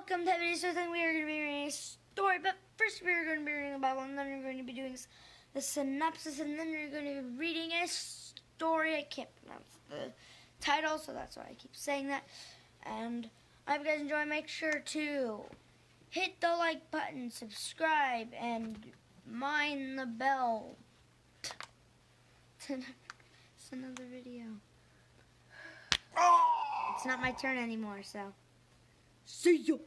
welcome to everybody. So then we are going to be reading a story, but first we are going to be reading the Bible, and then we're going to be doing the synopsis, and then we're going to be reading a story. I can't pronounce the title, so that's why I keep saying that. And I hope you guys enjoy. Make sure to hit the like button, subscribe, and mind the bell. It's another video. It's not my turn anymore, so see you.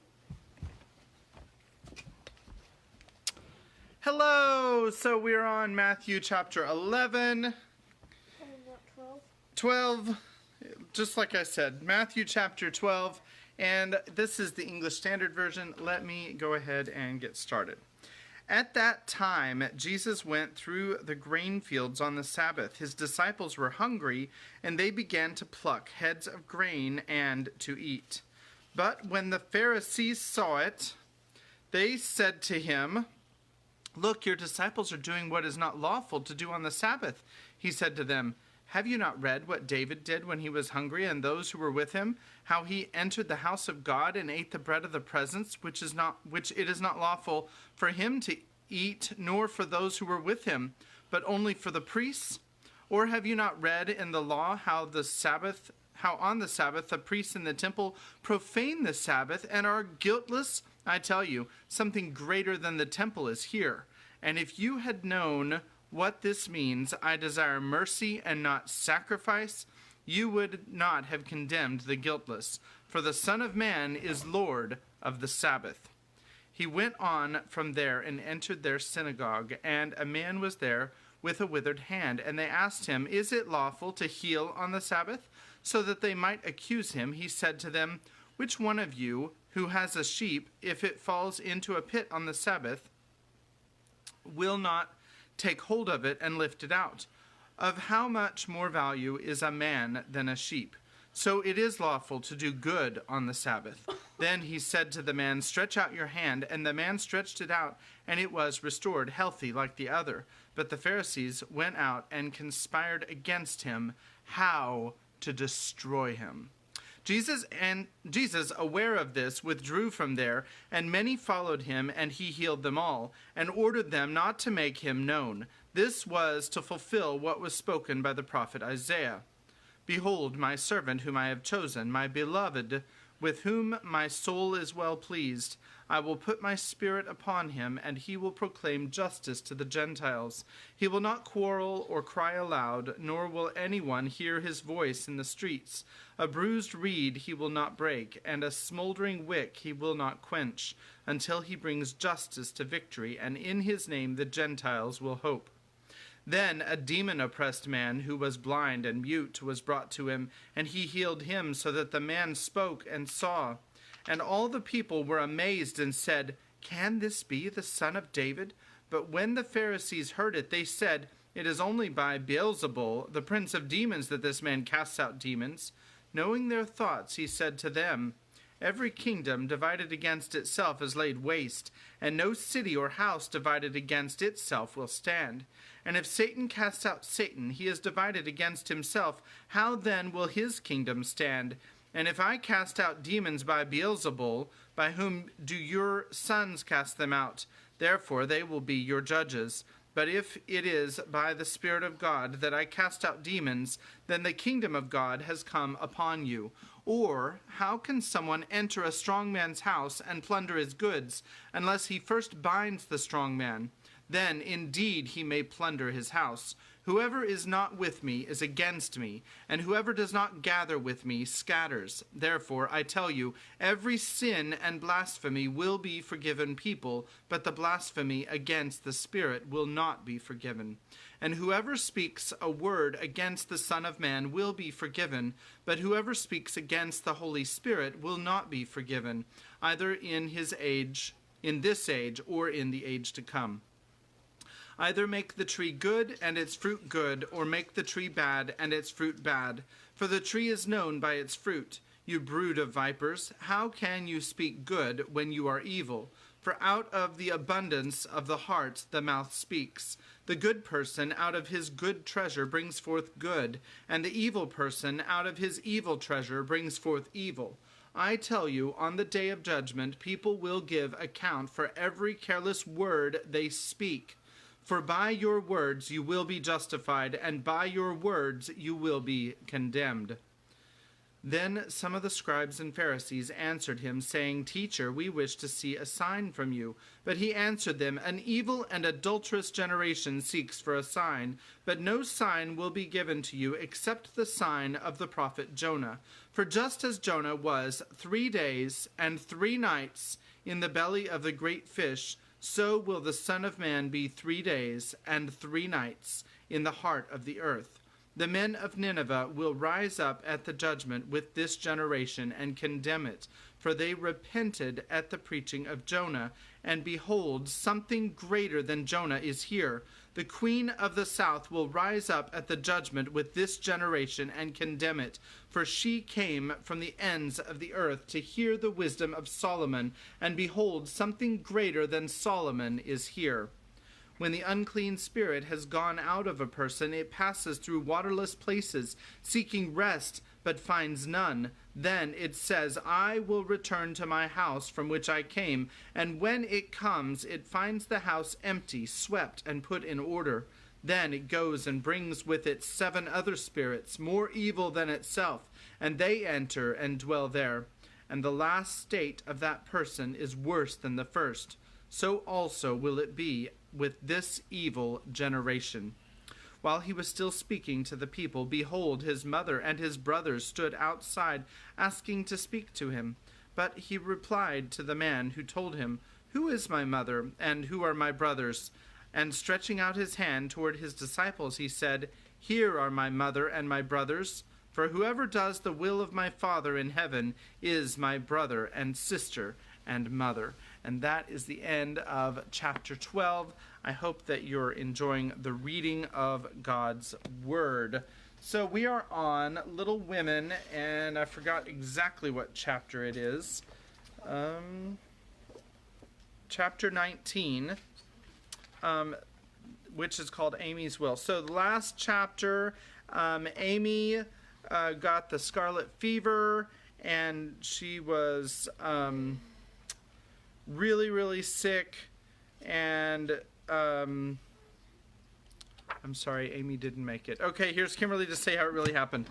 Hello, so we're on Matthew chapter 11. 12, just like I said, Matthew chapter 12, and this is the English Standard Version. Let me go ahead and get started. At that time, Jesus went through the grain fields on the Sabbath. His disciples were hungry, and they began to pluck heads of grain and to eat. But when the Pharisees saw it, they said to him, "Look, your disciples are doing what is not lawful to do on the Sabbath." He said to them, "Have you not read what David did when he was hungry and those who were with him, how he entered the house of God and ate the bread of the presence, which it is not lawful for him to eat, nor for those who were with him, but only for the priests? Or have you not read in the law how on the Sabbath the priests in the temple profane the Sabbath and are guiltless? I tell you, something greater than the temple is here. And if you had known what this means, I desire mercy and not sacrifice, you would not have condemned the guiltless. For the Son of Man is Lord of the Sabbath." He went on from there and entered their synagogue, and a man was there with a withered hand. And they asked him, "Is it lawful to heal on the Sabbath?" So that they might accuse him, he said to them, "Which one of you who has a sheep, if it falls into a pit on the Sabbath, will not take hold of it and lift it out? Of how much more value is a man than a sheep? So it is lawful to do good on the Sabbath." Then he said to the man, "Stretch out your hand." And the man stretched it out, and it was restored, healthy like the other. But the Pharisees went out and conspired against him, how to destroy him. Jesus, aware of this, withdrew from there, and many followed him, and he healed them all, and ordered them not to make him known. This was to fulfill what was spoken by the prophet Isaiah. "Behold, my servant whom I have chosen, my beloved, with whom my soul is well pleased. I will put my spirit upon him, and he will proclaim justice to the Gentiles. He will not quarrel or cry aloud, nor will anyone hear his voice in the streets. A bruised reed he will not break, and a smoldering wick he will not quench, until he brings justice to victory, and in his name the Gentiles will hope." Then a demon-oppressed man who was blind and mute was brought to him, and he healed him so that the man spoke and saw. And all the people were amazed and said, "Can this be the son of David?" But when the Pharisees heard it, they said, "It is only by Beelzebul, the prince of demons, that this man casts out demons." Knowing their thoughts, he said to them, "Every kingdom divided against itself is laid waste, and no city or house divided against itself will stand. And if Satan casts out Satan, he is divided against himself. How then will his kingdom stand? And if I cast out demons by Beelzebul, by whom do your sons cast them out? Therefore they will be your judges. But if it is by the Spirit of God that I cast out demons, then the kingdom of God has come upon you. Or how can someone enter a strong man's house and plunder his goods, unless he first binds the strong man? Then indeed he may plunder his house. Whoever is not with me is against me, and whoever does not gather with me scatters. Therefore I tell you, every sin and blasphemy will be forgiven people, but the blasphemy against the Spirit will not be forgiven. And whoever speaks a word against the Son of Man will be forgiven, but whoever speaks against the Holy Spirit will not be forgiven, either in this age, or in the age to come. Either make the tree good and its fruit good, or make the tree bad and its fruit bad. For the tree is known by its fruit. You brood of vipers, how can you speak good when you are evil? For out of the abundance of the heart the mouth speaks. The good person out of his good treasure brings forth good, and the evil person out of his evil treasure brings forth evil. I tell you, on the day of judgment, people will give account for every careless word they speak. For by your words you will be justified, and by your words you will be condemned." Then some of the scribes and Pharisees answered him, saying, "Teacher, we wish to see a sign from you." But he answered them, "An evil and adulterous generation seeks for a sign, but no sign will be given to you except the sign of the prophet Jonah. For just as Jonah was 3 days and 3 nights in the belly of the great fish, so will the Son of Man be 3 days and 3 nights in the heart of the earth. The men of Nineveh will rise up at the judgment with this generation and condemn it, for they repented at the preaching of Jonah. And behold, something greater than Jonah is here. The queen of the south will rise up at the judgment with this generation and condemn it, for she came from the ends of the earth to hear the wisdom of Solomon, and behold, something greater than Solomon is here. When the unclean spirit has gone out of a person, it passes through waterless places, seeking rest, but finds none. Then it says, 'I will return to my house from which I came.' And when it comes, it finds the house empty, swept, and put in order. Then it goes and brings with it 7 other spirits, more evil than itself, and they enter and dwell there. And the last state of that person is worse than the first. So also will it be with this evil generation." While he was still speaking to the people, behold, his mother and his brothers stood outside, asking to speak to him. But he replied to the man who told him, "Who is my mother, and who are my brothers?" And stretching out his hand toward his disciples, he said, "Here are my mother and my brothers. For whoever does the will of my Father in heaven is my brother and sister and mother." And that is the end of chapter 12. I hope that you're enjoying the reading of God's Word. So we are on Little Women, and I forgot exactly what chapter it is. Chapter 19, which is called Amy's Will. So the last chapter, Amy got the scarlet fever, and she was really, really sick, and I'm sorry, Amy didn't make it. Okay, here's Kimberly to say how it really happened.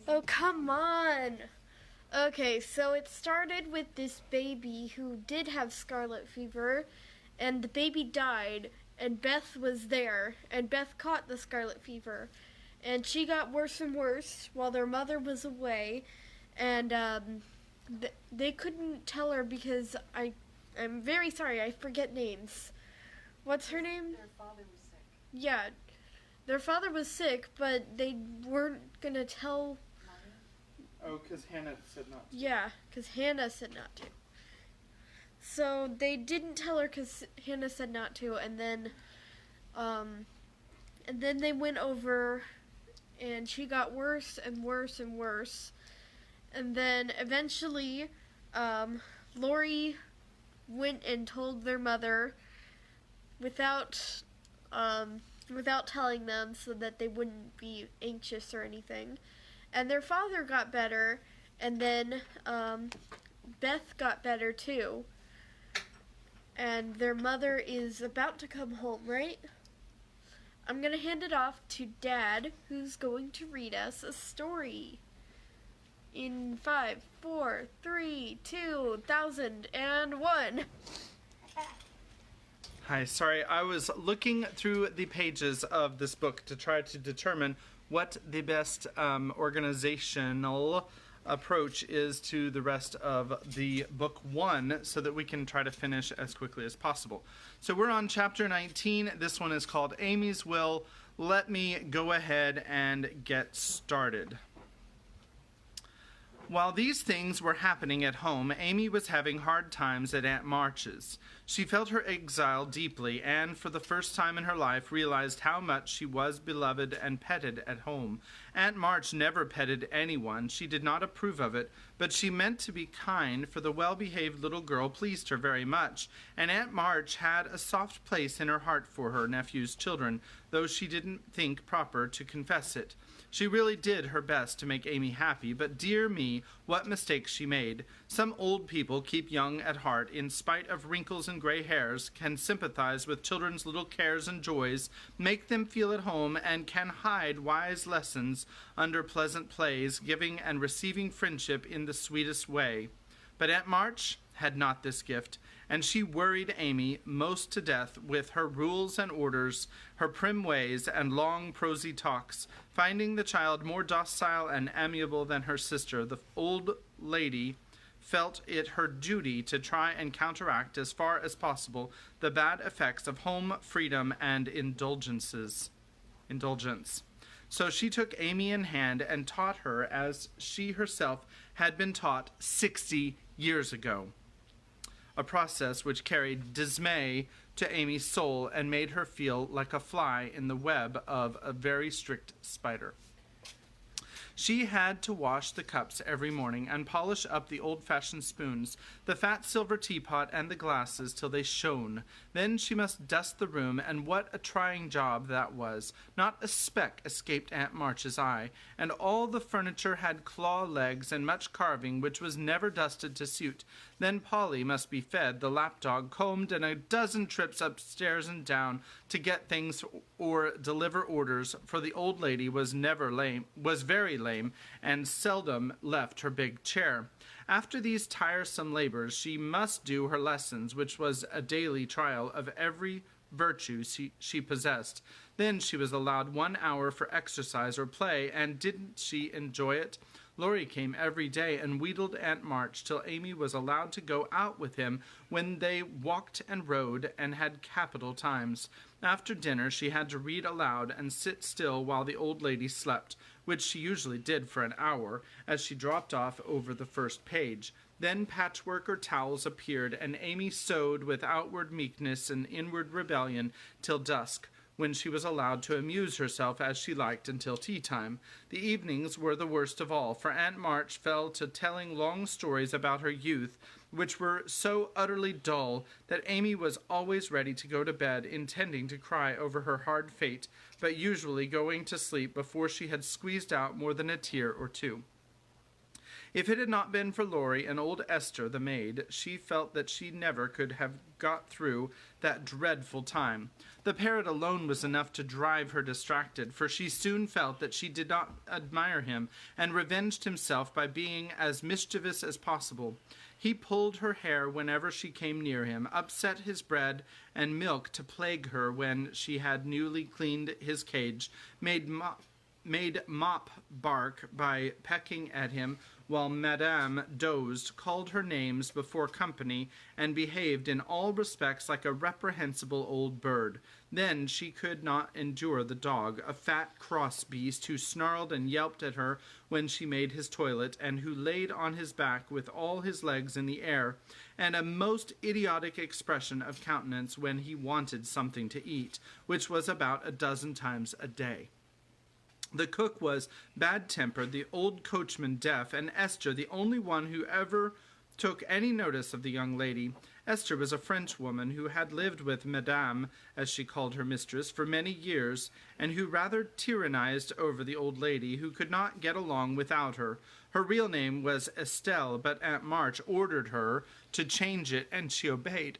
Oh, come on. Okay, so it started with this baby who did have scarlet fever, and the baby died, and Beth was there, and Beth caught the scarlet fever, and she got worse and worse while their mother was away, and they couldn't tell her because I'm very sorry, I forget names. What's her name? Their father was sick. Yeah, their father was sick, but they weren't going to tell. Oh, because Hannah said not to. Yeah, because Hannah said not to. So they didn't tell her because Hannah said not to, and then they went over, and she got worse and worse and worse. And then eventually, Lori went and told their mother without telling them, so that they wouldn't be anxious or anything. And their father got better, and then Beth got better too. And their mother is about to come home, right? I'm going to hand it off to Dad, who's going to read us a story. In 5, 4, 3, 2, 1001. Hi, sorry, I was looking through the pages of this book to try to determine what the best organizational approach is to the rest of the book 1, so that we can try to finish as quickly as possible. So we're on chapter 19. This one is called Amy's Will. Let me go ahead and get started. While these things were happening at home, Amy was having hard times at Aunt March's. She felt her exile deeply, and for the first time in her life realized how much she was beloved and petted at home. Aunt March never petted anyone. She did not approve of it, but she meant to be kind, for the well-behaved little girl pleased her very much, and Aunt March had a soft place in her heart for her nephew's children, though she didn't think proper to confess it. She really did her best to make Amy happy, but dear me, what mistakes she made. Some old people keep young at heart, in spite of wrinkles and gray hairs, can sympathize with children's little cares and joys, make them feel at home, and can hide wise lessons under pleasant plays, giving and receiving friendship in the sweetest way. But Aunt March had not this gift, and she worried Amy most to death with her rules and orders, her prim ways, and long prosy talks. Finding the child more docile and amiable than her sister, the old lady felt it her duty to try and counteract as far as possible the bad effects of home freedom and indulgence. So she took Amy in hand and taught her as she herself had been taught 60 years ago, a process which carried dismay to Amy's soul and made her feel like a fly in the web of a very strict spider. She had to wash the cups every morning and polish up the old-fashioned spoons, the fat silver teapot, and the glasses till they shone. Then she must dust the room, and what a trying job that was. Not a speck escaped Aunt March's eye, and all the furniture had claw legs and much carving, which was never dusted to suit. Then Polly must be fed, the lapdog combed, and a dozen trips upstairs and down to get things or deliver orders, for the old lady was very lame, and seldom left her big chair. After these tiresome labors, she must do her lessons, which was a daily trial of every virtue she possessed. Then she was allowed 1 hour for exercise or play, and didn't she enjoy it? Laurie came every day and wheedled Aunt March till Amy was allowed to go out with him, when they walked and rode and had capital times. After dinner she had to read aloud and sit still while the old lady slept, which she usually did for an hour, as she dropped off over the first page. Then patchwork or towels appeared, and Amy sewed with outward meekness and inward rebellion till dusk, when she was allowed to amuse herself as she liked until tea-time. The evenings were the worst of all, for Aunt March fell to telling long stories about her youth, which were so utterly dull that Amy was always ready to go to bed, intending to cry over her hard fate, but usually going to sleep before she had squeezed out more than a tear or two. If it had not been for Laurie and old Esther, the maid, she felt that she never could have got through that dreadful time. The parrot alone was enough to drive her distracted, for she soon felt that she did not admire him, and revenged himself by being as mischievous as possible. He pulled her hair whenever she came near him, upset his bread and milk to plague her when she had newly cleaned his cage, made mop bark by pecking at him while Madame dozed, called her names before company, and behaved in all respects like a reprehensible old bird. Then she could not endure the dog, a fat, cross beast, who snarled and yelped at her when she made his toilet, and who laid on his back with all his legs in the air, and a most idiotic expression of countenance when he wanted something to eat, which was about a dozen times a day. The cook was bad-tempered, the old coachman deaf, and Esther the only one who ever took any notice of the young lady. Esther was a Frenchwoman who had lived with Madame, as she called her mistress, for many years, and who rather tyrannized over the old lady, who could not get along without her. Her real name was Estelle, but Aunt March ordered her to change it, and she obeyed.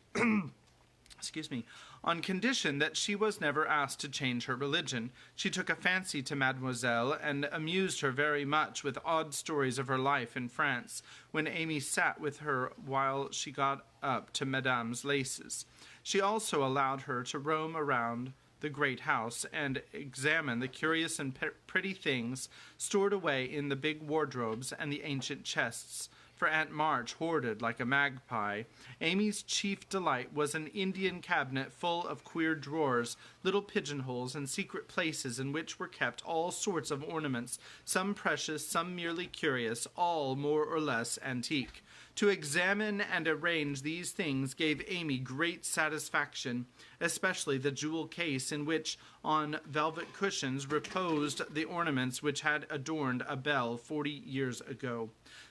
Excuse me. On condition that she was never asked to change her religion. She took a fancy to Mademoiselle, and amused her very much with odd stories of her life in France, when Amy sat with her while she got up to Madame's laces. She also allowed her to roam around the great house, and examine the curious and pretty things stored away in the big wardrobes and the ancient chests, for Aunt March hoarded like a magpie. Amy's chief delight was an Indian cabinet full of queer drawers, little pigeonholes, and secret places in which were kept all sorts of ornaments, some precious, some merely curious, all more or less antique. To examine and arrange these things gave Amy great satisfaction, especially the jewel case in which, on velvet cushions, reposed the ornaments which had adorned a belle 40 years ago.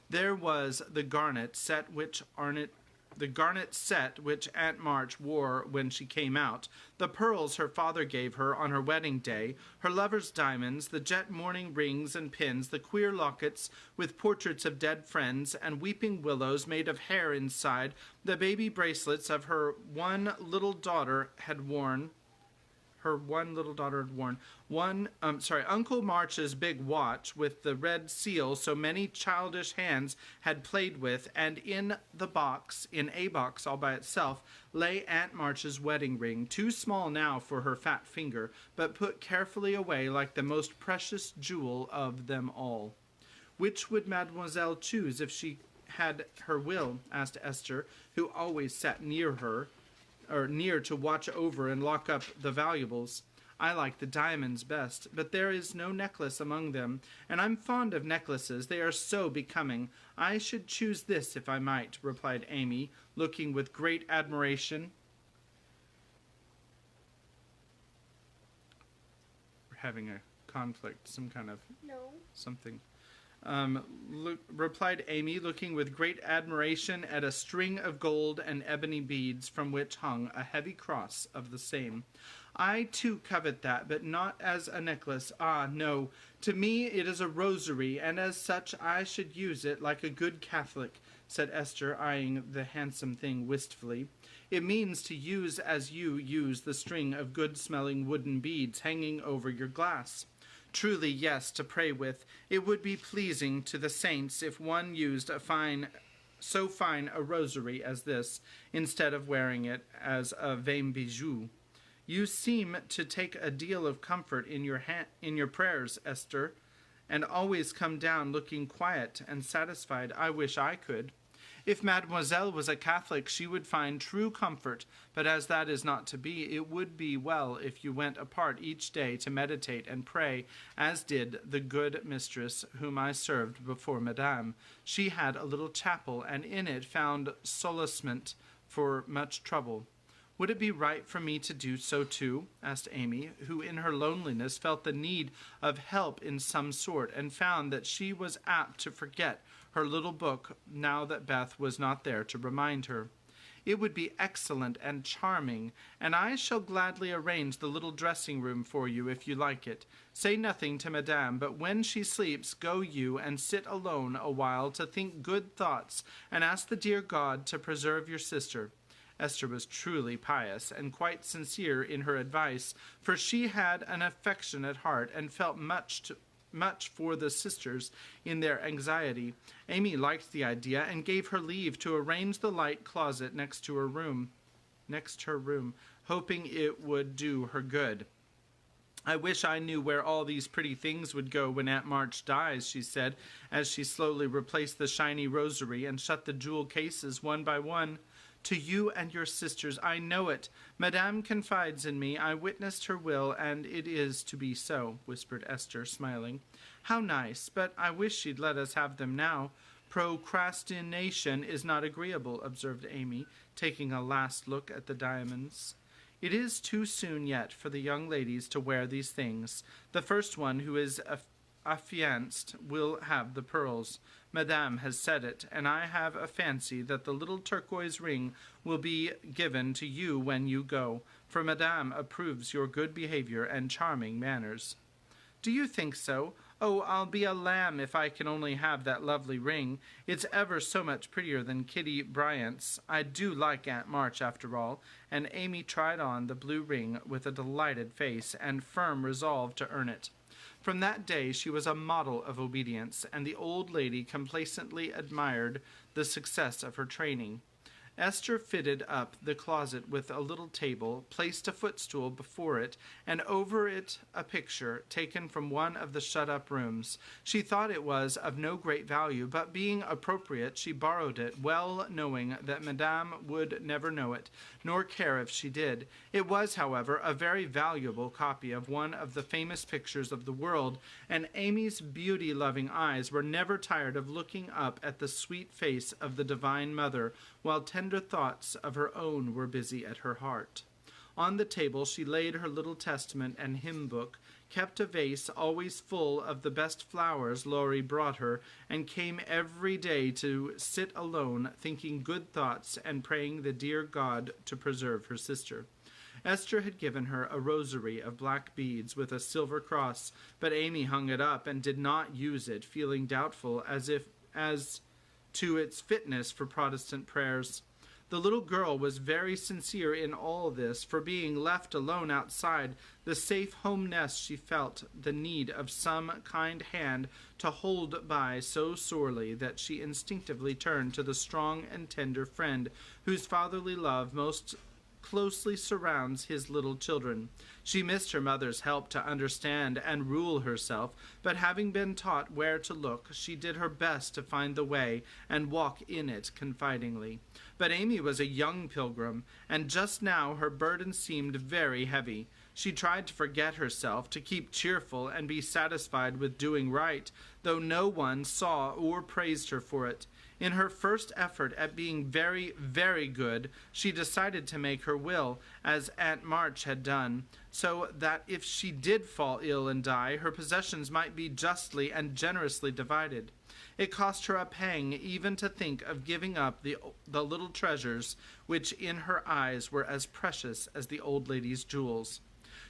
There was the garnet set which the garnet set which Aunt March wore when she came out, the pearls her father gave her on her wedding day, her lover's diamonds, the jet mourning rings and pins, the queer lockets with portraits of dead friends and weeping willows made of hair inside, the baby bracelets of her one little daughter had worn, Uncle March's big watch with the red seal so many childish hands had played with, and in a box all by itself, lay Aunt March's wedding ring, too small now for her fat finger, but put carefully away like the most precious jewel of them all. Which would Mademoiselle choose if she had her will? Asked Esther, who always sat near to watch over and lock up the valuables. I like the diamonds best, but there is no necklace among them, and I'm fond of necklaces. They are so becoming. I should choose this if I might, replied Amy, looking with great admiration. We're having a conflict, some kind of something. Replied Amy, looking with great admiration at a string of gold and ebony beads from which hung a heavy cross of the same. I too covet that, but not as a necklace. Ah, no. To me it is a rosary, and as such I should use it like a good Catholic, said Esther, eyeing the handsome thing wistfully. It means to use as you use the string of good-smelling wooden beads hanging over your glass. Truly, yes, to pray with. It would be pleasing to the saints if one used so fine a rosary as this, instead of wearing it as a vain bijou. You seem to take a deal of comfort in your prayers, Esther, and always come down looking quiet and satisfied. I wish I could. If Mademoiselle was a Catholic, she would find true comfort, but as that is not to be, it would be well if you went apart each day to meditate and pray, as did the good mistress whom I served before Madame. She had a little chapel, and in it found solacement for much trouble. Would it be right for me to do so too? Asked Amy, who in her loneliness felt the need of help in some sort, and found that she was apt to forget her little book now that Beth was not there to remind her. It would be excellent and charming, and I shall gladly arrange the little dressing-room for you if you like it. Say nothing to Madame, but when she sleeps, go you and sit alone a while to think good thoughts, and ask the dear God to preserve your sister. Esther was truly pious and quite sincere in her advice, for she had an affectionate heart and felt much for the sisters in their anxiety. Amy liked the idea and gave her leave to arrange the light closet next her room, hoping it would do her good. I wish I knew where all these pretty things would go when Aunt March dies, she said, as she slowly replaced the shiny rosary and shut the jewel cases one by one. To you and your sisters, I know it. Madame confides in me. I witnessed her will, and it is to be so, whispered Esther, smiling. How nice, but I wish she'd let us have them now. Procrastination is not agreeable, observed Amy, taking a last look at the diamonds. It is too soon yet for the young ladies to wear these things. The first one who is affianced will have the pearls. Madame has said it, and I have a fancy that the little turquoise ring will be given to you when you go, for Madame approves your good behavior and charming manners. Do you think so? Oh, I'll be a lamb if I can only have that lovely ring. It's ever so much prettier than Kitty Bryant's. I do like Aunt March, after all. And Amy tried on the blue ring with a delighted face and firm resolve to earn it. From that day she was a model of obedience, and the old lady complacently admired the success of her training. Esther fitted up the closet with a little table, placed a footstool before it, and over it a picture taken from one of the shut-up rooms. She thought it was of no great value, but being appropriate, she borrowed it, well knowing that Madame would never know it, nor care if she did. It was, however, a very valuable copy of one of the famous pictures of the world, and Amy's beauty-loving eyes were never tired of looking up at the sweet face of the Divine Mother, while tender thoughts of her own were busy at her heart. On the table she laid her little testament and hymn book, kept a vase always full of the best flowers Laurie brought her, and came every day to sit alone, thinking good thoughts and praying the dear God to preserve her sister. Esther had given her a rosary of black beads with a silver cross, but Amy hung it up and did not use it, feeling doubtful as to its fitness for Protestant prayers. The little girl was very sincere in all this, for being left alone outside the safe home nest she felt the need of some kind hand to hold by so sorely that she instinctively turned to the strong and tender friend whose fatherly love most closely surrounds his little children. She missed her mother's help to understand and rule herself, but having been taught where to look, she did her best to find the way and walk in it confidingly. But Amy was a young pilgrim, and just now her burden seemed very heavy. She tried to forget herself, to keep cheerful and be satisfied with doing right, though no one saw or praised her for it. In her first effort at being very, very good, she decided to make her will, as Aunt March had done, so that if she did fall ill and die, her possessions might be justly and generously divided. It cost her a pang even to think of giving up the little treasures, which in her eyes were as precious as the old lady's jewels.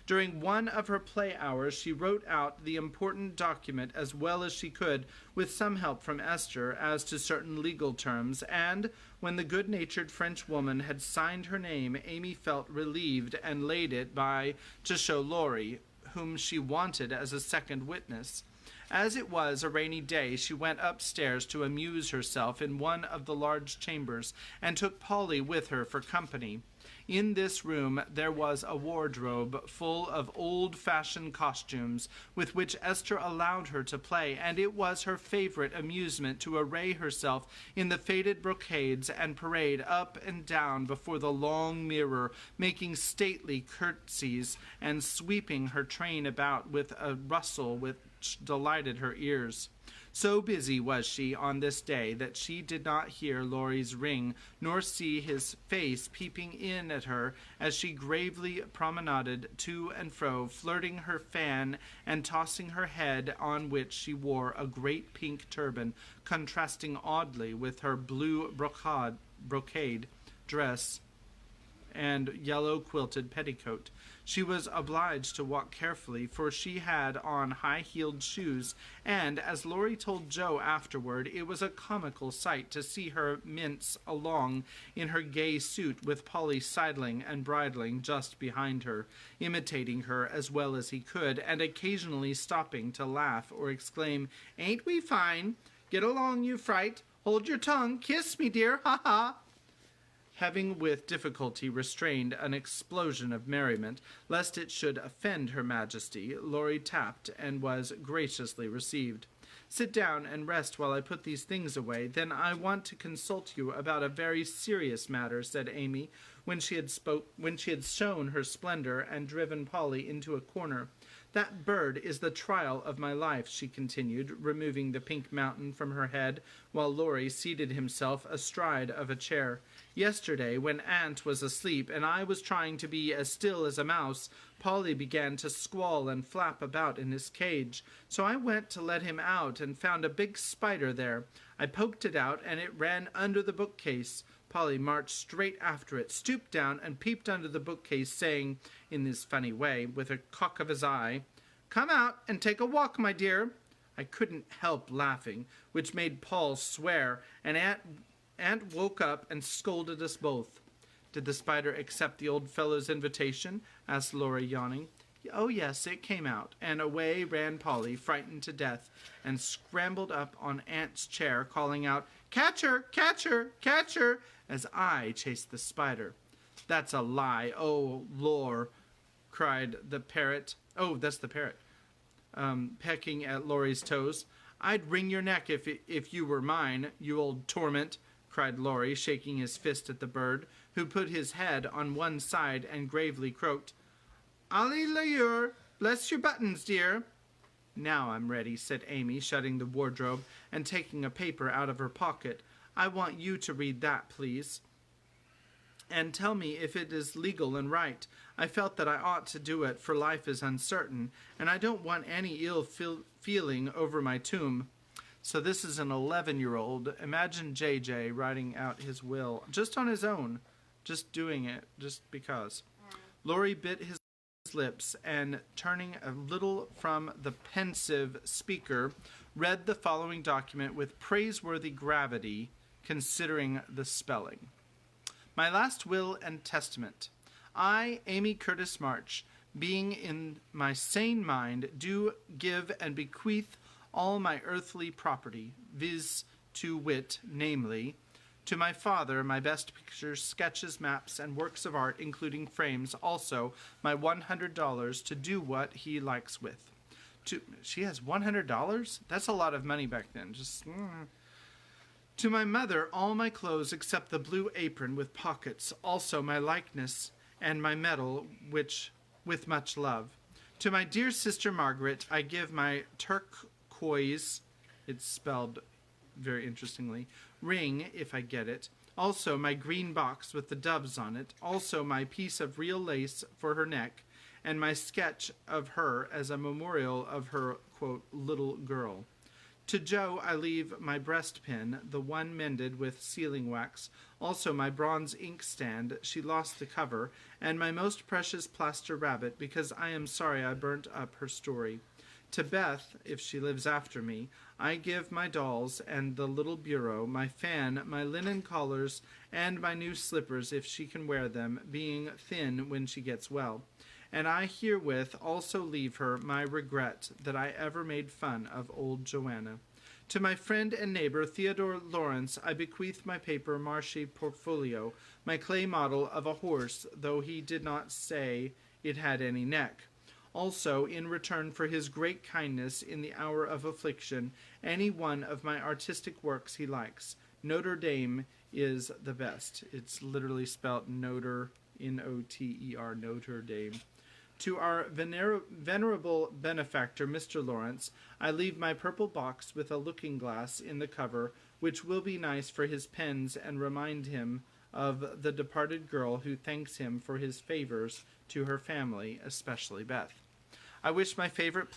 During one of her play hours, she wrote out the important document as well as she could, with some help from Esther as to certain legal terms, and when the good-natured French woman had signed her name, Amy felt relieved and laid it by to show Laurie, whom she wanted as a second witness. As it was a rainy day, she went upstairs to amuse herself in one of the large chambers, and took Polly with her for company. In this room there was a wardrobe full of old-fashioned costumes, with which Esther allowed her to play, and it was her favorite amusement to array herself in the faded brocades and parade up and down before the long mirror, making stately curtsies and sweeping her train about with a rustle which delighted her ears. So busy was she on this day that she did not hear Laurie's ring, nor see his face peeping in at her as she gravely promenaded to and fro, flirting her fan and tossing her head, on which she wore a great pink turban, contrasting oddly with her blue brocade dress and yellow quilted petticoat. She was obliged to walk carefully, for she had on high-heeled shoes, and, as Laurie told Joe afterward, it was a comical sight to see her mince along in her gay suit, with Polly sidling and bridling just behind her, imitating her as well as he could, and occasionally stopping to laugh or exclaim, "Ain't we fine? Get along, you fright! Hold your tongue! Kiss me, dear! Ha-ha!" Having with difficulty restrained an explosion of merriment, lest it should offend her Majesty, Laurie tapped and was graciously received. "Sit down and rest while I put these things away. Then I want to consult you about a very serious matter," said Amy, when she had shown her splendor and driven Polly into a corner. "That bird is the trial of my life," she continued, removing the pink mountain from her head, while Laurie seated himself astride of a chair. "Yesterday, when Aunt was asleep and I was trying to be as still as a mouse, Polly began to squall and flap about in his cage. So I went to let him out and found a big spider there. I poked it out, and it ran under the bookcase. Polly marched straight after it, stooped down, and peeped under the bookcase, saying, in this funny way, with a cock of his eye, 'Come out and take a walk, my dear.' I couldn't help laughing, which made Paul swear, and Aunt woke up and scolded us both." "Did the spider accept the old fellow's invitation?" asked Laurie, yawning. "Oh, yes, it came out," and away ran Polly, frightened to death, and scrambled up on Aunt's chair, calling out, "Catch her! Catch her! Catch her!" as I chased the spider. "That's a lie, oh, lor!" cried the parrot. "Oh, that's the parrot," pecking at Laurie's toes. "I'd wring your neck if you were mine, you old torment," cried Laurie, shaking his fist at the bird, who put his head on one side and gravely croaked, "Alleluia! Bless your buttons, dear." "Now I'm ready," said Amy, shutting the wardrobe and taking a paper out of her pocket. "I want you to read that, please." and tell me if it is legal and right. I felt that I ought to do it, for life is uncertain, and I don't want any feeling over my tomb." So this is an 11-year-old. Imagine JJ writing out his will just on his own, just doing it, just because. Laurie bit his lips and, turning a little from the pensive speaker, read the following document with praiseworthy gravity, considering the spelling. "My last will and testament. I, Amy Curtis March, being in my sane mind, do give and bequeath all my earthly property, viz. to wit, namely, to my father, my best pictures, sketches, maps, and works of art, including frames, also my $100 to do what he likes with." She has $100? That's a lot of money back then. "To my mother, all my clothes except the blue apron with pockets, also my likeness and my medal, which with much love. To my dear sister Margaret, I give my turquoise," it's spelled very interestingly, "ring, if I get it, also my green box with the doves on it, also my piece of real lace for her neck, and my sketch of her as a memorial of her, quote, little girl. To Joe I leave my breastpin, the one mended with sealing wax, also my bronze inkstand, she lost the cover, and my most precious plaster rabbit, because I am sorry I burnt up her story. To Beth, if she lives after me, I give my dolls and the little bureau, my fan, my linen collars, and my new slippers if she can wear them, being thin when she gets well. And I herewith also leave her my regret that I ever made fun of old Joanna. To my friend and neighbor Theodore Lawrence I bequeath my paper Marshy portfolio, my clay model of a horse, though he did not say it had any neck. Also, in return for his great kindness in the hour of affliction, any one of my artistic works he likes. Notre Dame is the best. It's literally spelled Notre, N-O-T-E-R, Notre Dame. To our venerable benefactor, Mr. Lawrence, I leave my purple box with a looking-glass in the cover, which will be nice for his pens and remind him of the departed girl who thanks him for his favors to her family, especially Beth. I wish my favorite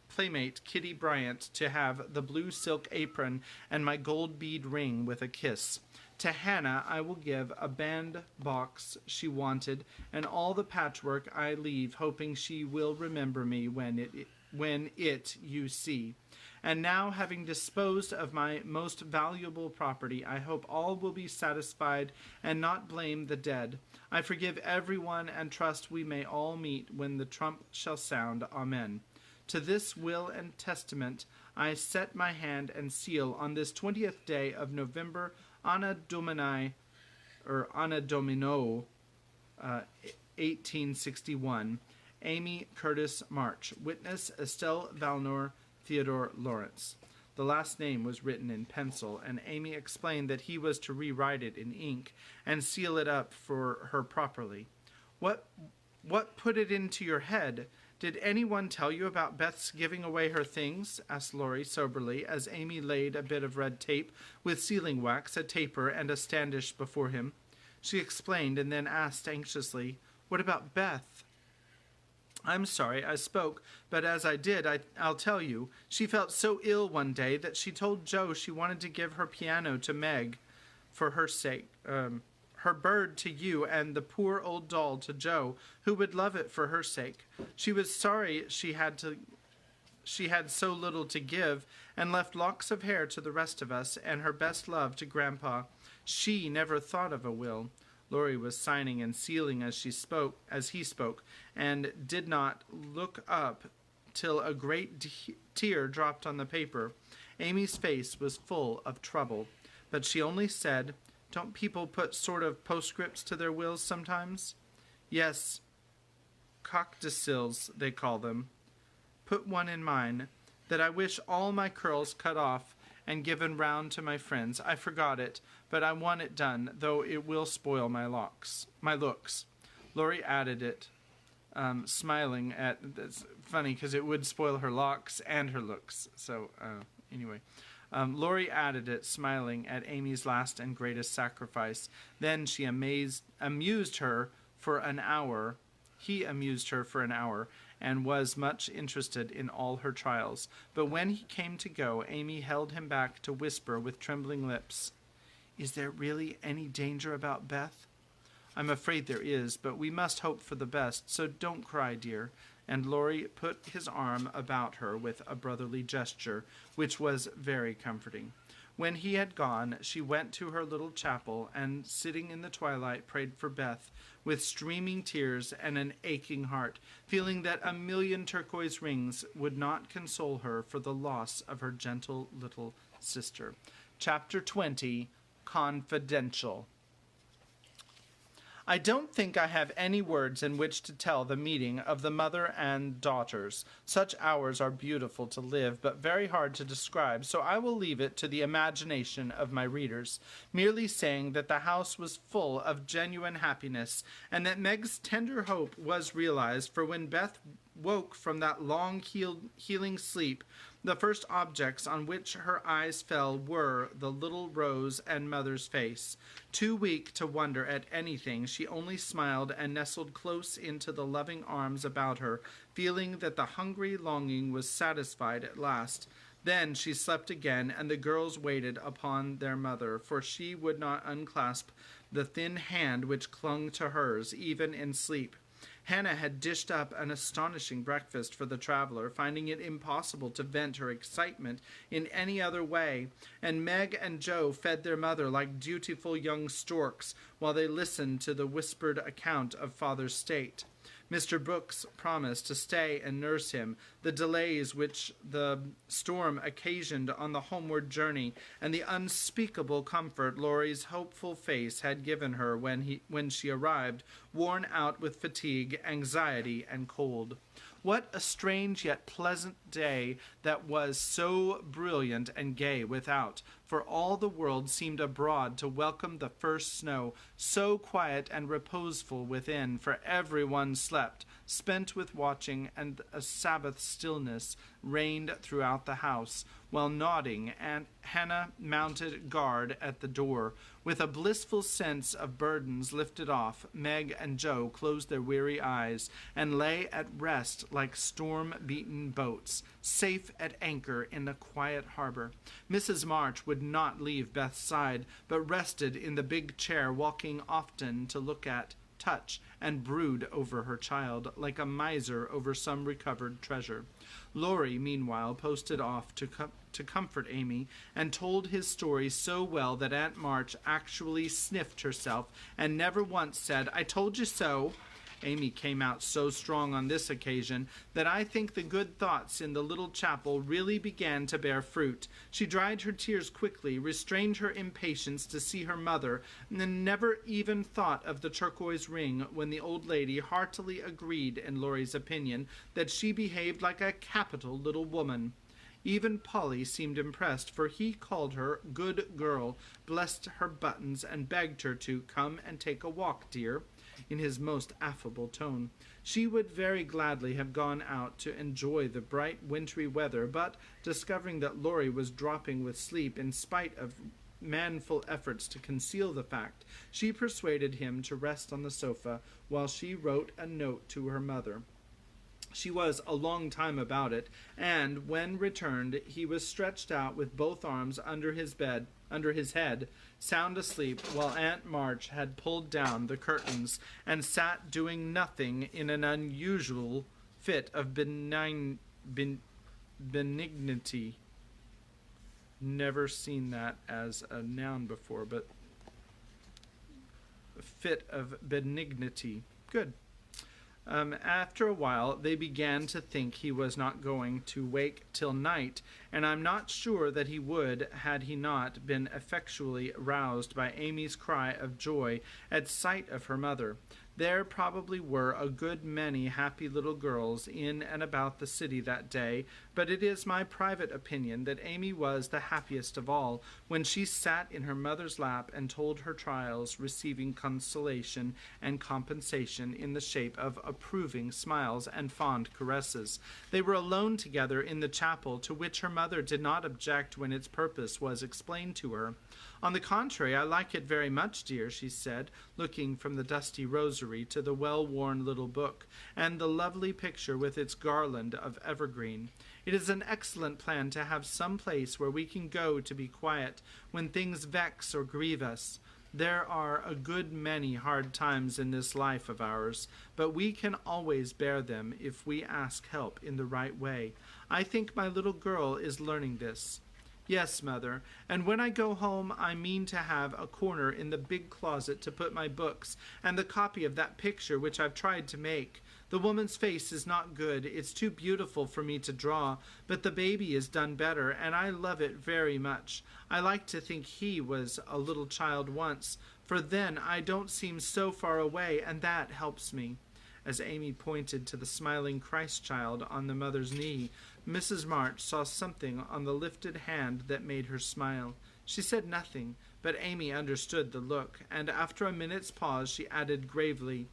playmate, Kitty Bryant, to have the blue silk apron and my gold bead ring with a kiss. To Hannah I will give a band box she wanted, and all the patchwork I leave, hoping she will remember me when it you see. And now, having disposed of my most valuable property, I hope all will be satisfied and not blame the dead. I forgive everyone and trust we may all meet when the trump shall sound. Amen. To this will and testament I set my hand and seal on this 20th day of November, Anno Domini, 1861. Amy Curtis March. Witness Estelle Valnor, Theodore Lawrence. The last name was written in pencil, and Amy explained that he was to rewrite it in ink and seal it up for her properly. What put it into your head? Did anyone tell you about Beth's giving away her things? Asked Laurie soberly, as Amy laid a bit of red tape with sealing wax, a taper, and a standish before him. She explained, and then asked anxiously, "What about Beth?" "I'm sorry I spoke, but as I did, I'll tell you. She felt so ill one day that she told Joe she wanted to give her piano to Meg for her sake, her bird to you, and the poor old doll to Joe, who would love it for her sake. She was sorry she had so little to give, and left locks of hair to the rest of us, and her best love to Grandpa. She never thought of a will." Laurie was signing and sealing as he spoke, and did not look up till a great tear dropped on the paper. Amy's face was full of trouble, but she only said, "Don't people put sort of postscripts to their wills sometimes?" "Yes, codicils, they call them. Put one in mine, that I wish all my curls cut off and given round to my friends. I forgot it, but I want it done, though it will spoil my looks. Laurie added it, smiling at. That's funny because it would spoil her locks and her looks. So anyway, Laurie added it, smiling at Amy's last and greatest sacrifice. Then she amused her for an hour. He amused her for an hour, and was much interested in all her trials. But when he came to go, Amy held him back to whisper with trembling lips, "Is there really any danger about Beth?" "I'm afraid there is, but we must hope for the best, so don't cry, dear." And Laurie put his arm about her with a brotherly gesture, which was very comforting. When he had gone, she went to her little chapel, and sitting in the twilight, prayed for Beth, with streaming tears and an aching heart, feeling that a million turquoise rings would not console her for the loss of her gentle little sister. Chapter 20, Confidential. I don't think I have any words in which to tell the meeting of the mother and daughters. Such hours are beautiful to live, but very hard to describe, so I will leave it to the imagination of my readers, merely saying that the house was full of genuine happiness, and that Meg's tender hope was realized, for when Beth woke from that long healing sleep, the first objects on which her eyes fell were the little Rose and mother's face. Too weak to wonder at anything, she only smiled and nestled close into the loving arms about her, feeling that the hungry longing was satisfied at last. Then she slept again, and the girls waited upon their mother, for she would not unclasp the thin hand which clung to hers, even in sleep. Hannah had dished up an astonishing breakfast for the traveler, finding it impossible to vent her excitement in any other way, and Meg and Joe fed their mother like dutiful young storks while they listened to the whispered account of father's state. Mr. Brooks promised to stay and nurse him. The delays which the storm occasioned on the homeward journey, and the unspeakable comfort Laurie's hopeful face had given her when she arrived, worn out with fatigue, anxiety, and cold. What a strange yet pleasant day that was, so brilliant and gay without, for all the world seemed abroad to welcome the first snow, so quiet and reposeful within, for every one slept, spent with watching, and a Sabbath stillness reigned throughout the house, while nodding Aunt Hannah mounted guard at the door. With a blissful sense of burdens lifted off, Meg and Joe closed their weary eyes and lay at rest like storm-beaten boats, safe at anchor in the quiet harbor. Mrs. March would not leave Beth's side, but rested in the big chair, walking often to look at, touch, and brood over her child, like a miser over some recovered treasure. Laurie, meanwhile, posted off to comfort Amy, and told his story so well that Aunt March actually sniffed herself, and never once said, "I told you so." Amy came out so strong on this occasion that I think the good thoughts in the little chapel really began to bear fruit. She dried her tears quickly, restrained her impatience to see her mother, and never even thought of the turquoise ring when the old lady heartily agreed in Laurie's opinion that she behaved like a capital little woman. Even Polly seemed impressed, for he called her good girl, blessed her buttons, and begged her to come and take a walk, dear, in his most affable tone. She would very gladly have gone out to enjoy the bright wintry weather, but, discovering that Laurie was dropping with sleep in spite of manful efforts to conceal the fact, she persuaded him to rest on the sofa while she wrote a note to her mother. She was a long time about it, and when returned he was stretched out with both arms under his head, sound asleep, while Aunt March had pulled down the curtains and sat doing nothing in an unusual fit of benignity. Never seen that as a noun before, but fit of benignity. Good. After a while, they began to think he was not going to wake till night, and I'm not sure that he would had he not been effectually roused by Amy's cry of joy at sight of her mother. There probably were a good many happy little girls in and about the city that day, but it is my private opinion that Amy was the happiest of all when she sat in her mother's lap and told her trials, receiving consolation and compensation in the shape of approving smiles and fond caresses. They were alone together in the chapel, to which her mother did not object when its purpose was explained to her. On the contrary, I like it very much, dear, she said, looking from the dusty rosary to the well-worn little book, and the lovely picture with its garland of evergreen. It is an excellent plan to have some place where we can go to be quiet when things vex or grieve us. There are a good many hard times in this life of ours, but we can always bear them if we ask help in the right way. I think my little girl is learning this. Yes, Mother, and when I go home I mean to have a corner in the big closet to put my books, and the copy of that picture which I've tried to make. The woman's face is not good, it's too beautiful for me to draw, but the baby is done better, and I love it very much. I like to think he was a little child once, for then I don't seem so far away, and that helps me. As Amy pointed to the smiling Christ child on the mother's knee, Mrs. March saw something on the lifted hand that made her smile. She said nothing, but Amy understood the look, and after a minute's pause she added gravely,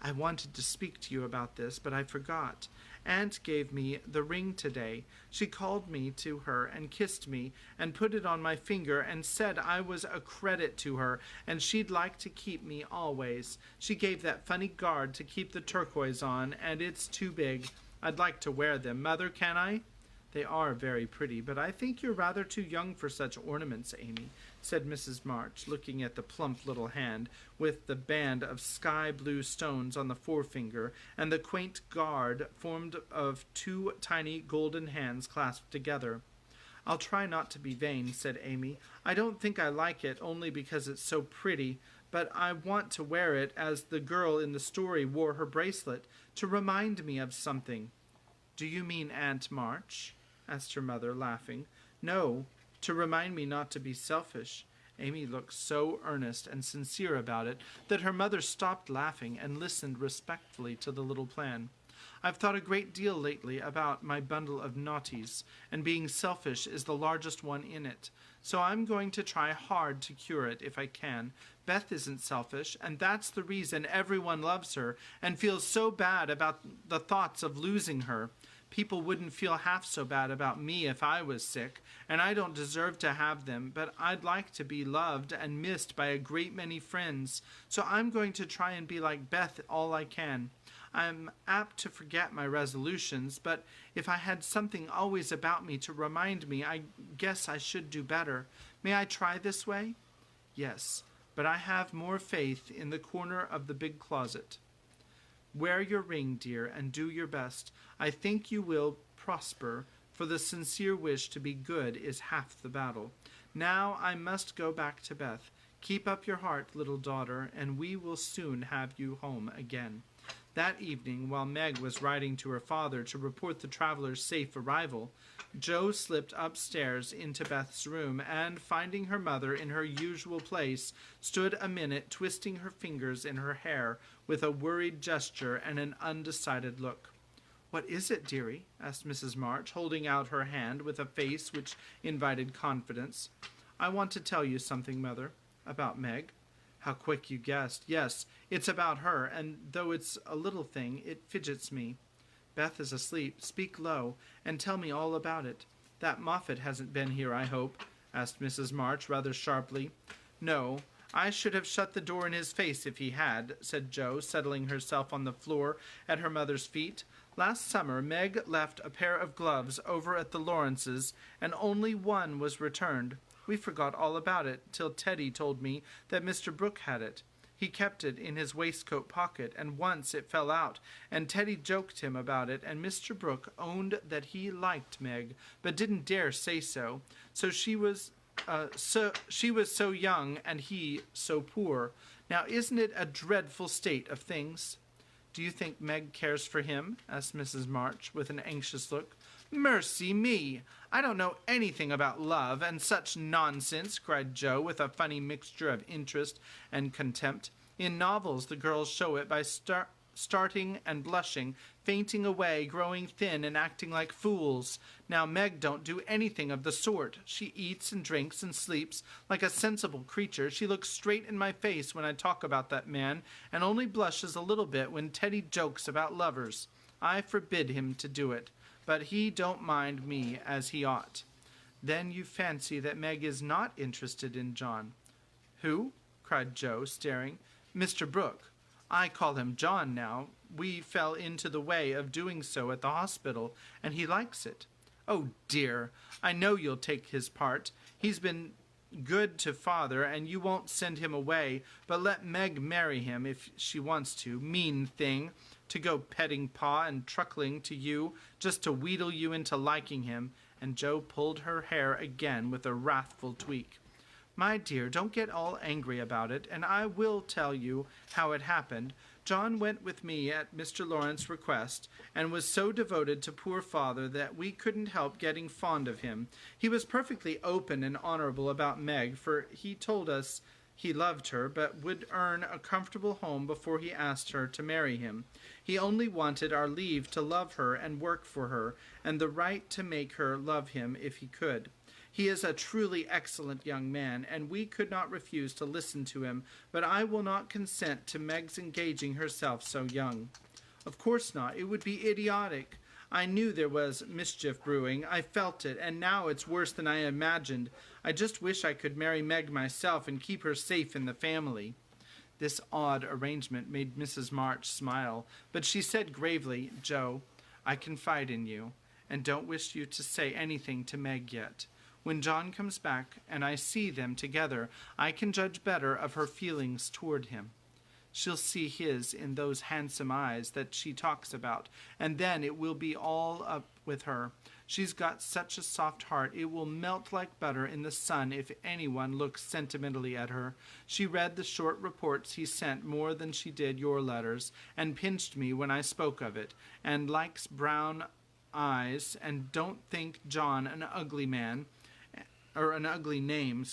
I wanted to speak to you about this, but I forgot. Aunt gave me the ring today. She called me to her and kissed me and put it on my finger and said I was a credit to her and she'd like to keep me always. She gave that funny guard to keep the turquoise on, and it's too big. I'd like to wear them. Mother, can I? They are very pretty, but I think you're rather too young for such ornaments, Amy, said Mrs. March, looking at the plump little hand with the band of sky-blue stones on the forefinger and the quaint guard formed of two tiny golden hands clasped together. I'll try not to be vain, said Amy. I don't think I like it only because it's so pretty, but I want to wear it as the girl in the story wore her bracelet, to remind me of something. Do you mean Aunt March? Asked her mother, laughing. No, to remind me not to be selfish. Amy looked so earnest and sincere about it that her mother stopped laughing and listened respectfully to the little plan. I've thought a great deal lately about my bundle of naughties, and being selfish is the largest one in it. So I'm going to try hard to cure it if I can. Beth isn't selfish, and that's the reason everyone loves her and feels so bad about the thoughts of losing her. People wouldn't feel half so bad about me if I was sick, and I don't deserve to have them, but I'd like to be loved and missed by a great many friends, so I'm going to try and be like Beth all I can. I'm apt to forget my resolutions, but if I had something always about me to remind me, I guess I should do better. May I try this way? Yes, but I have more faith in the corner of the big closet. Wear your ring, dear, and do your best. I think you will prosper, for the sincere wish to be good is half the battle. Now I must go back to Beth. Keep up your heart, little daughter, and we will soon have you home again. That evening, while Meg was writing to her father to report the travelers' safe arrival, Jo slipped upstairs into Beth's room and, finding her mother in her usual place, stood a minute twisting her fingers in her hair with a worried gesture and an undecided look. "What is it, dearie?" asked Mrs. March, holding out her hand with a face which invited confidence. "I want to tell you something, Mother." "About Meg?" "How quick you guessed. Yes, it's about her, and though it's a little thing, it fidgets me." "Beth is asleep. Speak low, and tell me all about it. That Moffat hasn't been here, I hope?" asked Mrs. March rather sharply. "No, I should have shut the door in his face if he had," said Jo, settling herself on the floor at her mother's feet. "Last summer Meg left a pair of gloves over at the Lawrences', and only one was returned. We forgot all about it till Teddy told me that Mr. Brooke had it. He kept it in his waistcoat pocket, and once it fell out, and Teddy joked him about it, and Mr. Brooke owned that he liked Meg, but didn't dare say so. So she was so young, and he so poor. Now isn't it a dreadful state of things?" "Do you think Meg cares for him?" asked Mrs. March, with an anxious look. "Mercy me! I don't know anything about love and such nonsense," cried Jo, with a funny mixture of interest and contempt. "In novels the girls show it by starting and blushing, fainting away, growing thin, and acting like fools. Now Meg don't do anything of the sort. She eats and drinks and sleeps like a sensible creature. She looks straight in my face when I talk about that man, and only blushes a little bit when Teddy jokes about lovers. I forbid him to do it, but he don't mind me as he ought." Then you fancy that Meg is not interested in John. Who? Cried Joe, staring. Mr. Brooke. I call him John now. We fell into the way of doing so at the hospital, and he likes it. Oh, dear, I know you'll take his part. He's been good to father, and you won't send him away, but let Meg marry him if she wants to. Mean thing, to go petting Pa and truckling to you just to wheedle you into liking him. And Joe pulled her hair again with a wrathful tweak. My dear, don't get all angry about it, and I will tell you how it happened. John went with me at Mr. Lawrence's request, and was so devoted to poor father that we couldn't help getting fond of him. He was perfectly open and honorable about Meg, for he told us he loved her, but would earn a comfortable home before he asked her to marry him. He only wanted our leave to love her and work for her, and the right to make her love him if he could. He is a truly excellent young man, and we could not refuse to listen to him, but I will not consent to Meg's engaging herself so young. Of course not. It would be idiotic. I knew there was mischief brewing. I felt it, and now it's worse than I imagined. I just wish I could marry Meg myself and keep her safe in the family. This odd arrangement made Mrs. March smile, but she said gravely, Joe, I confide in you, and don't wish you to say anything to Meg yet. When John comes back and I see them together, I can judge better of her feelings toward him. She'll see his in those handsome eyes that she talks about, and then it will be all up with her. She's got such a soft heart, it will melt like butter in the sun if anyone looks sentimentally at her. She read the short reports he sent more than she did your letters, and pinched me when I spoke of it, and likes brown eyes, and don't think John an ugly man, or an ugly name,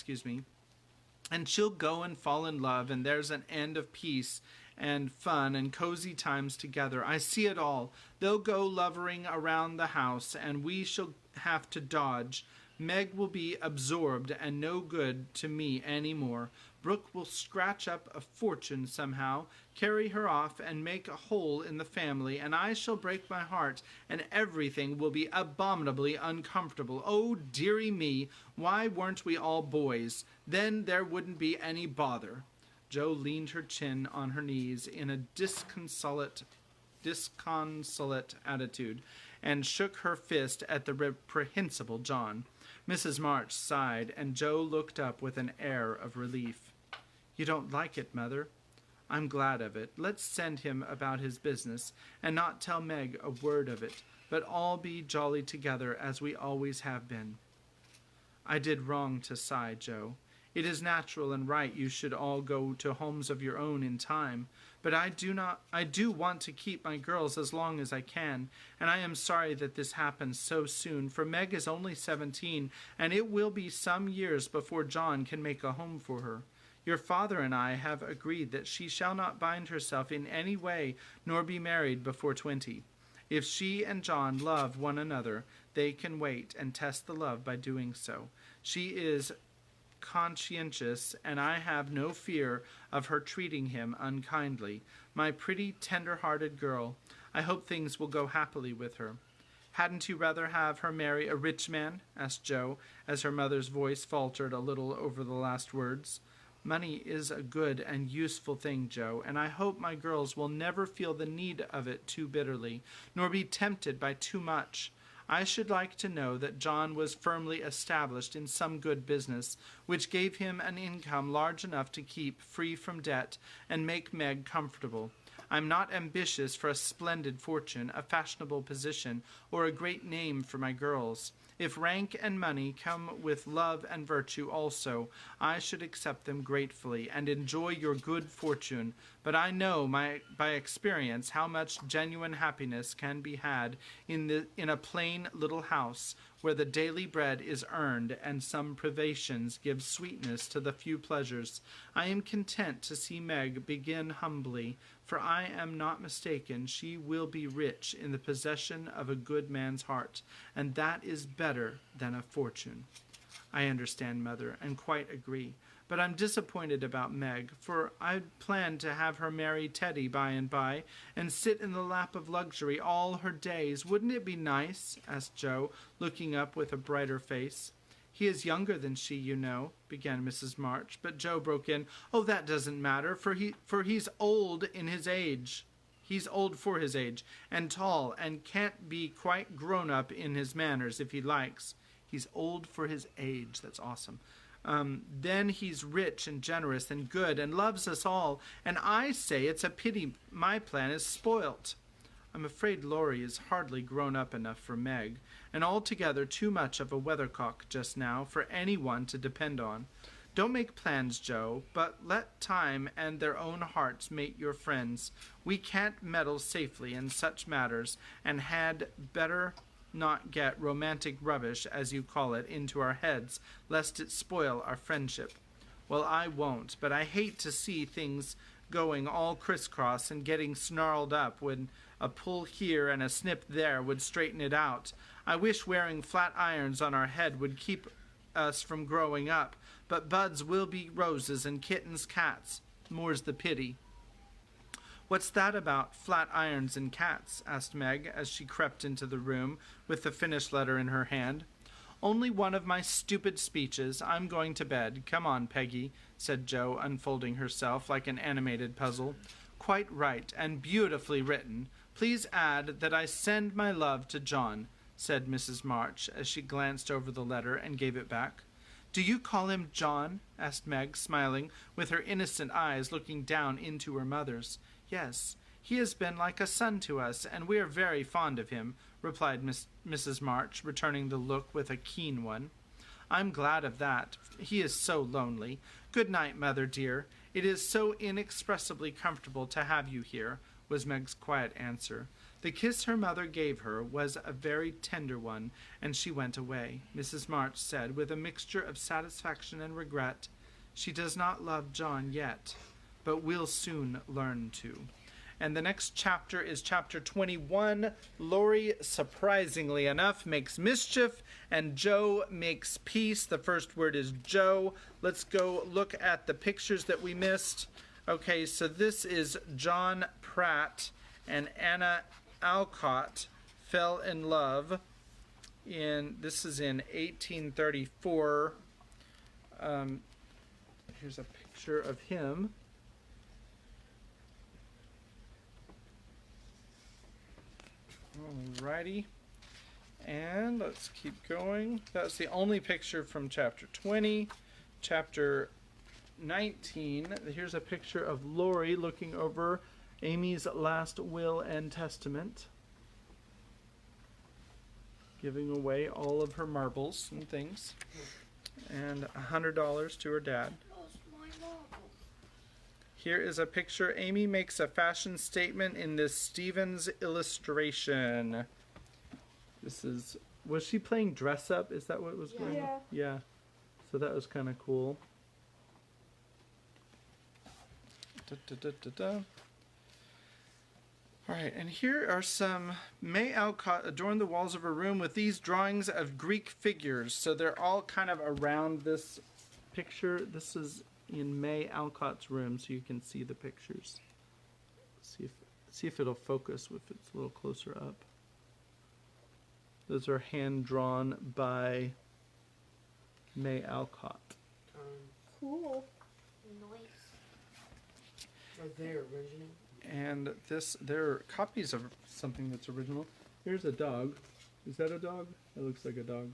and she'll go and fall in love, and there's an end of peace and fun and cozy times together. I see it all. They'll go lovering around the house, and we shall have to dodge. Meg will be absorbed and no good to me any more. Brooke will scratch up a fortune somehow, carry her off, and make a hole in the family, and I shall break my heart, and everything will be abominably uncomfortable. Oh, dearie me, why weren't we all boys? Then there wouldn't be any bother. Joe leaned her chin on her knees in a disconsolate attitude, and shook her fist at the reprehensible John. Mrs. March sighed, and Joe looked up with an air of relief. You don't like it, Mother? I'm glad of it. Let's send him about his business, and not tell Meg a word of it, but all be jolly together as we always have been. I did wrong to sigh, Joe. It is natural and right you should all go to homes of your own in time, but I do want to keep my girls as long as I can, and I am sorry that this happens so soon, for Meg is only 17, and it will be some years before John can make a home for her. Your father and I have agreed that she shall not bind herself in any way, nor be married before 20. If she and John love one another, they can wait and test the love by doing so. She is conscientious, and I have no fear of her treating him unkindly. My pretty, tender-hearted girl, I hope things will go happily with her. Hadn't you rather have her marry a rich man? Asked Joe, as her mother's voice faltered a little over the last words. Money is a good and useful thing, Joe, and I hope my girls will never feel the need of it too bitterly, nor be tempted by too much. I should like to know that John was firmly established in some good business, which gave him an income large enough to keep free from debt and make Meg comfortable. I'm not ambitious for a splendid fortune, a fashionable position, or a great name for my girls. If rank and money come with love and virtue also, I should accept them gratefully and enjoy your good fortune. But I know by experience how much genuine happiness can be had in a plain little house where the daily bread is earned and some privations give sweetness to the few pleasures. I am content to see Meg begin humbly, for I am not mistaken she will be rich in the possession of a good man's heart, and that is better than a fortune. I understand, Mother, and quite agree. But I'm disappointed about Meg, for I'd planned to have her marry Teddy by and by, and sit in the lap of luxury all her days. Wouldn't it be nice? Asked Joe, looking up with a brighter face. He is younger than she, you know, began Mrs. March, but Joe broke in, "Oh, that doesn't matter, for he's old in his age. He's old for his age, and tall, and can't be quite grown up in his manners if he likes. He's old for his age." That's awesome. Then he's rich and generous and good and loves us all, and I say it's a pity my plan is spoilt. I'm afraid Laurie is hardly grown up enough for Meg, and altogether too much of a weathercock just now for anyone to depend on. Don't make plans, Joe, but let time and their own hearts mate your friends. We can't meddle safely in such matters, and had better not get romantic rubbish, as you call it, into our heads, lest it spoil our friendship. Well, I won't, but I hate to see things going all crisscross and getting snarled up when a pull here and a snip there would straighten it out. I wish wearing flat irons on our head would keep us from growing up, but buds will be roses and kittens cats. More's the pity. "What's that about flat irons and cats?" asked Meg as she crept into the room with the finished letter in her hand. "Only one of my stupid speeches. I'm going to bed. Come on, Peggy," said Joe, unfolding herself like an animated puzzle. "Quite right, and beautifully written. Please add that I send my love to John," said Mrs. March as she glanced over the letter and gave it back. "Do you call him John?" asked Meg, smiling, with her innocent eyes looking down into her mother's. "Yes, he has been like a son to us, and we are very fond of him," replied Mrs. March, returning the look with a keen one. "I'm glad of that. He is so lonely. Good night, Mother dear. It is so inexpressibly comfortable to have you here," was Meg's quiet answer. The kiss her mother gave her was a very tender one, and she went away. Mrs. March said, with a mixture of satisfaction and regret, "She does not love John yet, but will soon learn to." And the next chapter is chapter 21. Laurie, surprisingly enough, makes mischief, and Joe makes peace. The first word is Joe. Let's go look at the pictures that we missed. Okay, so this is John Pratt and Anna Alcott fell in love this is in 1834. Here's a picture of him. Alrighty, and let's keep going. That's the only picture from chapter 20. Chapter 19, here's a picture of Laurie looking over Amy's last will and testament, giving away all of her marbles and things, and $100 to her dad. Here is a picture. Amy makes a fashion statement in this Stevens illustration. Was she playing dress up? Is that what was going on? Yeah. So that was kind of cool. Alright, and here are some. May Alcott adorned the walls of her room with these drawings of Greek figures. So they're all kind of around this picture. This is in May Alcott's room, so you can see the pictures. See if it'll focus if it's a little closer up. Those are hand drawn by May Alcott. Cool. Are they original? And they're copies of something that's original. Here's a dog. Is that a dog? That looks like a dog.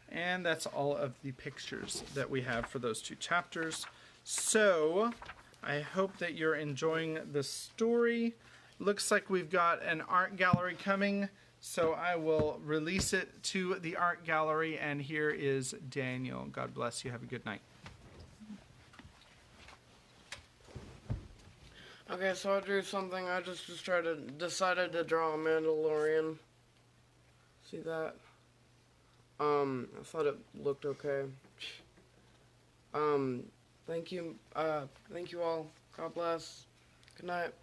And that's all of the pictures that we have for those two chapters. So, I hope that you're enjoying the story. Looks like we've got an art gallery coming, so I will release it to the art gallery, and here is Daniel. God bless you. Have a good night. Okay, so I drew something. I just decided to draw a Mandalorian. See that? I thought it looked okay. Thank you all. God bless. Good night.